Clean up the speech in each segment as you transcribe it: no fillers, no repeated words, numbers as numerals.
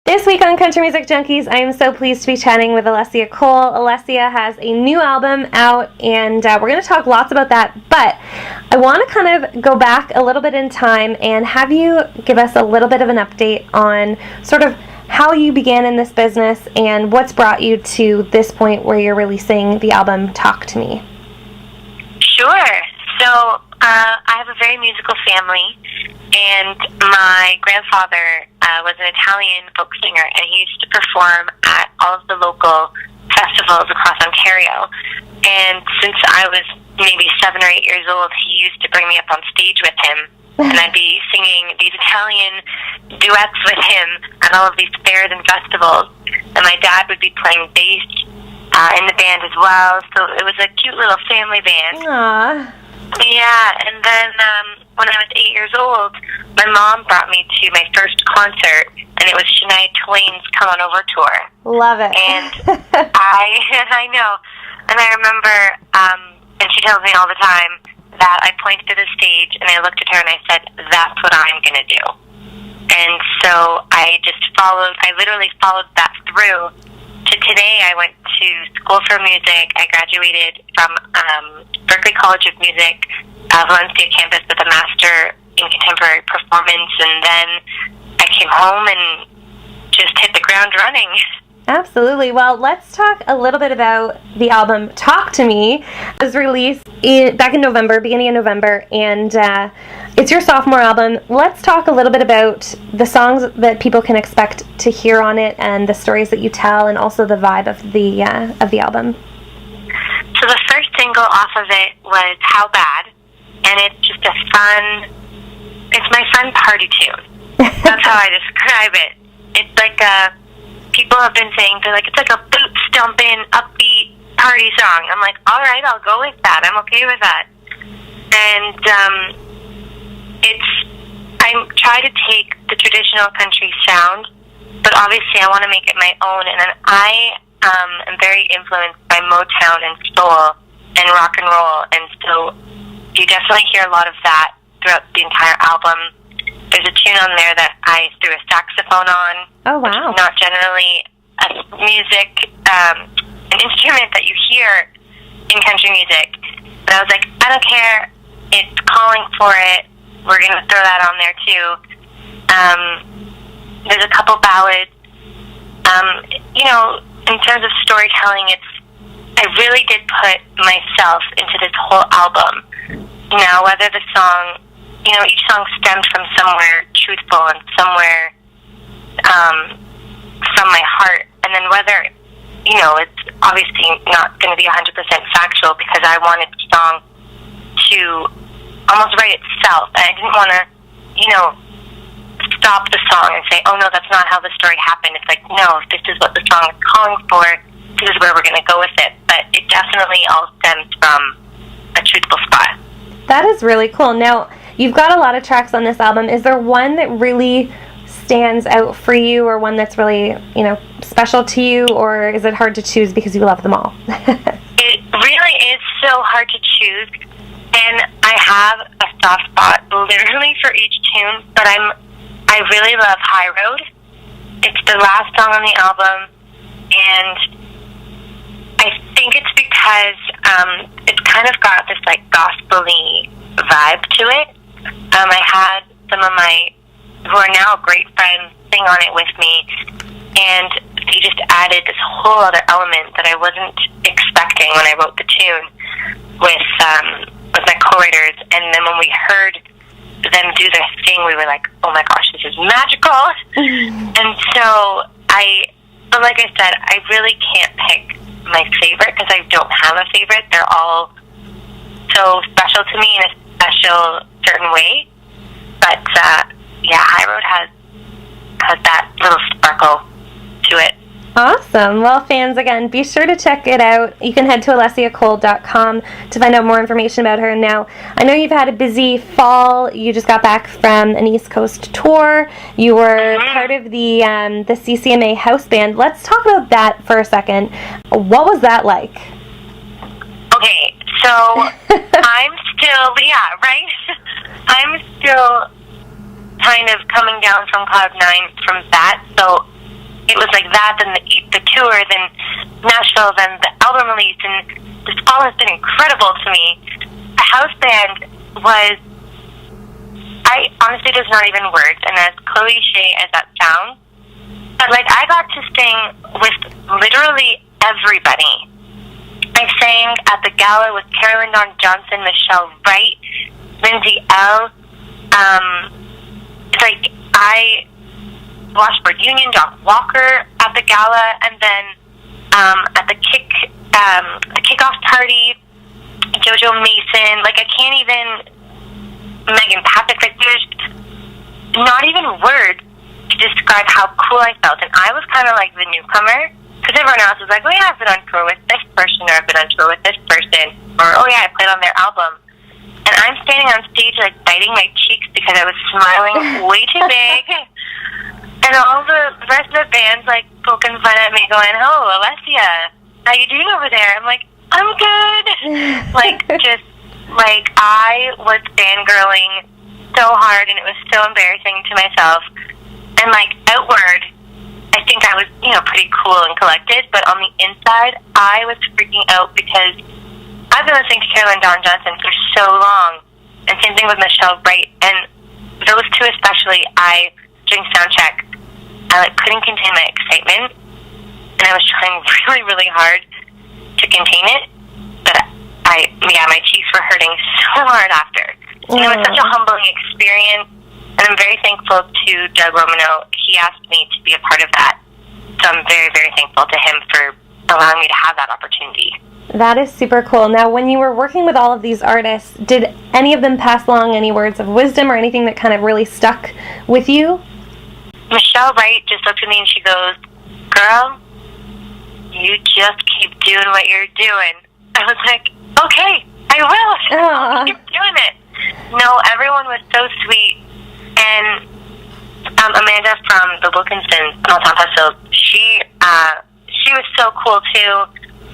This week on Country Music Junkies, I am so pleased to be chatting with Alessia Cohle. Alessia has a new album out, and we're going to talk lots about that, but I want to kind of go back a little bit in time and have you give us a little bit of an update on sort of how you began in this business and what's brought you to this point where you're releasing the album Talk to Me. Sure. So I have a very musical family, and my grandfather was an Italian folk singer, and he used to perform at all of the local festivals across Ontario. And since I was maybe 7 or 8 years old, he used to bring me up on stage with him, and I'd be singing these Italian duets with him at all of these fairs and festivals. And my dad would be playing bass in the band as well, so it was a cute little family band. Aww. Yeah, and then when I was 8 years old, my mom brought me to my first concert, and it was Shania Twain's Come On Over tour. Love it. And I know, and I remember, and she tells me all the time that I pointed to the stage, and I looked at her and I said, that's what I'm going to do. And so I literally followed that through. To today, I went to school for music. I graduated from Berklee College of Music, Valencia campus, with a master in contemporary performance, and then I came home and just hit the ground running. Absolutely. Well, let's talk a little bit about the album Talk to Me. It was released back in November, beginning of November, and it's your sophomore album. Let's talk a little bit about the songs that people can expect to hear on it and the stories that you tell, and also the vibe of the album. So the first single off of it was How Bad, and it's just it's my fun party tune. That's how I describe it. It's like people have been saying, they're like, it's like a boot-stomping, upbeat party song. I'm like, all right, I'll go with that. I'm okay with that. And I try to take the traditional country sound, but obviously I want to make it my own. And then I am very influenced by Motown and soul and rock and roll. And so you definitely hear a lot of that throughout the entire album. There's a tune on there that I threw a saxophone on. Oh, wow. Which is not generally an instrument that you hear in country music. But I was like, I don't care. It's calling for it. We're going to throw that on there, too. There's a couple ballads. In terms of storytelling, I really did put myself into this whole album. Now, whether the song, each song stemmed from somewhere truthful and somewhere from my heart. And then whether, it's obviously not going to be 100% factual, because I wanted the song to almost write itself. And I didn't want to, stop the song and say, oh, no, that's not how the story happened. It's like, no, this is what the song is calling for. This is where we're going to go with it. But it definitely all stems from a truthful spot. That is really cool. Now, you've got a lot of tracks on this album. Is there one that really stands out for you, or one that's really, special to you, or is it hard to choose because you love them all? It really is so hard to choose, and I have a soft spot literally for each tune, but I really love High Road. It's the last song on the album, and I think it's because it's kind of got this like gospel-y vibe to it. I had some of my, who are now great friends, sing on it with me, and they just added this whole other element that I wasn't expecting when I wrote the tune with my co-writers. And then when we heard them do their thing, we were like, oh my gosh, this is magical. And so but like I said, I really can't pick my favorite, because I don't have a favorite. They're all so special to me in a special certain way. But High Road has that little sparkle to it. Awesome. Well, fans, again, be sure to check it out. You can head to alessiacohle.com to find out more information about her. Now, I know you've had a busy fall. You just got back from an East Coast tour. You were part of the CCMA house band. Let's talk about that for a second. What was that like? Okay, so I'm still kind of coming down from Cloud 9 from that. So it was like that, then the tour, then Nashville, then the album release, and this fall has been incredible to me. A house band was, I honestly, there's not even words, and as cliche as that sounds, but like I got to sing with literally everybody. I sang at the gala with Carolyn Dawn Johnson, Michelle Wright, Lindsay L. It's like I Washboard Union, Doc Walker at the gala, and then at the kickoff party, JoJo Mason. Like I can't even, Megan Patrick. Like there's not even words to describe how cool I felt, and I was kind of like the newcomer. Because everyone else was like, oh yeah, I've been on tour with this person, or I've been on tour with this person, or oh yeah, I played on their album. And I'm standing on stage like biting my cheeks because I was smiling way too big. And all the rest of the band's like poking fun at me going, oh, Alessia, how you doing over there? I'm like, I'm good. Like, just, like, I was fangirling so hard, and it was so embarrassing to myself. And like, outward, I think I was, pretty cool and collected, but on the inside, I was freaking out because I've been listening to Carolyn Dawn Johnson for so long, and same thing with Michelle Wright, and those two especially, during soundcheck, I couldn't contain my excitement, and I was trying really, really hard to contain it, but my cheeks were hurting so hard after. And it was such a humbling experience, and I'm very thankful to Doug Romano. He asked me to be a part of that. So I'm very, very thankful to him for allowing me to have that opportunity. That is super cool. Now, when you were working with all of these artists, did any of them pass along any words of wisdom or anything that kind of really stuck with you? Michelle Wright just looked at me and she goes, girl, you just keep doing what you're doing. I was like, okay, I will. I'll keep doing it. No, everyone was so sweet. And Amanda from the Wilkinson Small Town Festival, she was so cool too.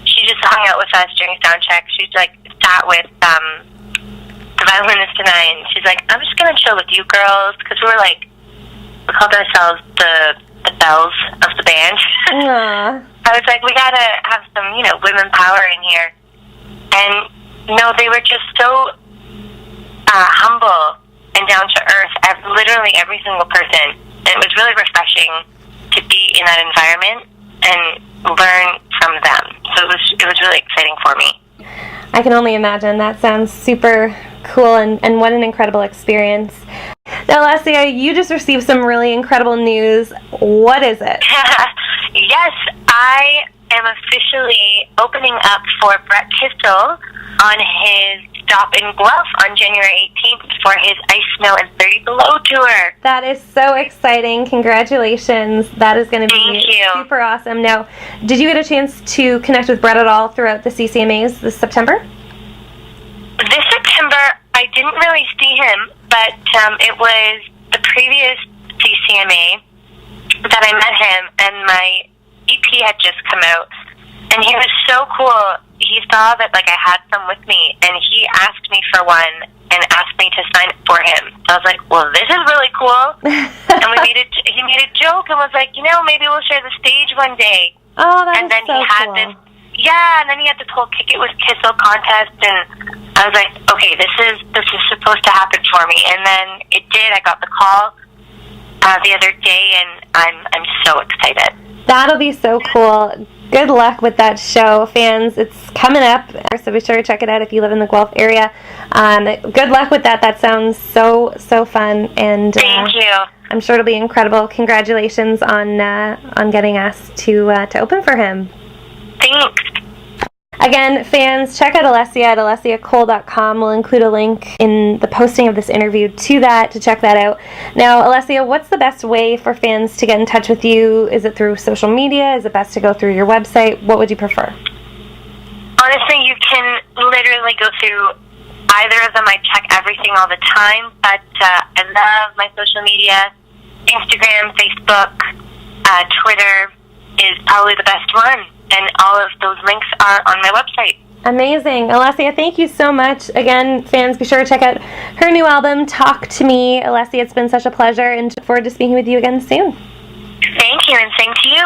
She just hung out with us during soundcheck. She's like sat with the violinist and I, and she's like, I'm just gonna chill with you girls, because we called ourselves the bells of the band. I was like, we gotta have some women power in here. And no, they were just so humble and down to earth, literally every single person. And it was really refreshing to be in that environment and learn from them. So it was really exciting for me. I can only imagine. That sounds super cool, and what an incredible experience. Now, Alessia, you just received some really incredible news. What is it? Yes, I am officially opening up for Brett Kissel on his stop in Guelph on January 18th for his Ice, Snow, and 30 Below tour. That is so exciting. Congratulations. That is going to be super awesome. Now, did you get a chance to connect with Brett at all throughout the CCMAs this September? This September, I didn't really see him, but it was the previous CCMA that I met him, and my EP had just come out, and he was so cool. He saw that I had some with me, and he asked me for one and asked me to sign it for him. So I was like, well, this is really cool. And he made a joke and was like, maybe we'll share the stage one day. Oh, that and is then so he had cool. this, and then he had this whole Kick It With Kissel contest, and I was like, okay, this is supposed to happen for me. And then it did. I got the call the other day, and I'm so excited. That'll be so cool. Good luck with that show, fans. It's coming up, so be sure to check it out if you live in the Guelph area. Good luck with that. That sounds so fun, and thank you. I'm sure it'll be incredible. Congratulations on getting asked to open for him. Thanks. Again, fans, check out Alessia at alessiacohle.com. We'll include a link in the posting of this interview to check that out. Now, Alessia, what's the best way for fans to get in touch with you? Is it through social media? Is it best to go through your website? What would you prefer? Honestly, you can literally go through either of them. I check everything all the time, but I love my social media. Instagram, Facebook, Twitter is probably the best one. And all of those links are on my website. Amazing. Alessia, thank you so much. Again, fans, be sure to check out her new album, Talk to Me. Alessia, it's been such a pleasure, and look forward to speaking with you again soon. Thank you, and same to you.